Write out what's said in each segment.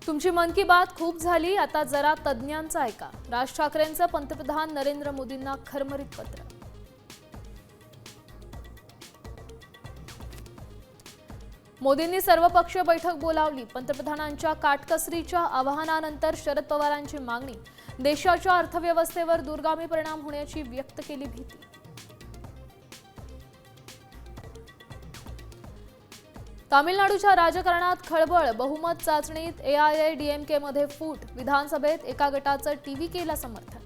तुमची मन की बात खूप झाली, आता जरा तज्ञांचं ऐका। राज ठाकरेंचं पंतप्रधान नरेंद्र मोदींना खरमरीत पत्र। मोदींनी सर्वपक्षीय बैठक बोलावली। पंतप्रधानांच्या काटकसरीच्या आवाहनानंतर शरद पवारांची मागणी। देशाच्या अर्थव्यवस्थेवर दूरगामी परिणाम होण्याची व्यक्त केली भीती। तामिळनाडूच्या राजकारणात खळबळ। बहुमत चाचणीत AIADMK मध्ये फूट। विधानसभेत एका गटाचं TVKला समर्थन।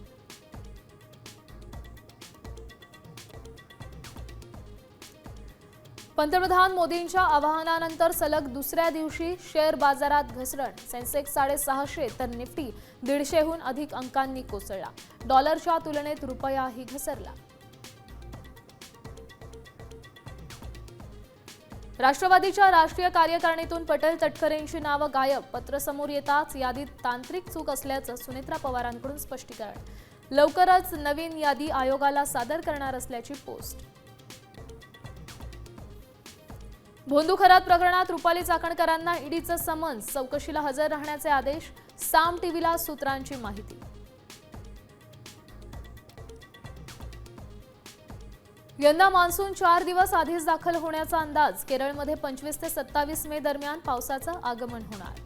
पंतप्रधान मोदींच्या आवाहनानंतर सलग दुसऱ्या दिवशी शेअर बाजारात घसरण। सेन्सेक्स 650 तर निफ्टी 150हून अधिक अंकांनी कोसळला। डॉलरच्या तुलनेत रुपयाही घसरला। राष्ट्रवादीच्या राष्ट्रीय कार्यकारिणीतून पटेल तटकरेंची नावं गायब। पत्र समोर येताच यादीत तांत्रिक चूक असल्याचं सुनेत्रा पवारांकडून स्पष्टीकरण। लवकरच नवीन यादी आयोगाला सादर करणार असल्याची पोस्ट। भोंदू खरात प्रकरणात रुपाली चाकणकरांना ईडीचं समन्स। चौकशीला हजर राहण्याचे आदेश। साम टीव्हीला सूत्रांची माहिती। यंदा मान्सून 4 दिवस आधीच दाखल होण्याचा अंदाज। केरळमध्ये 25 ते 27 मे दरम्यान पावसाचं आगमन होणार।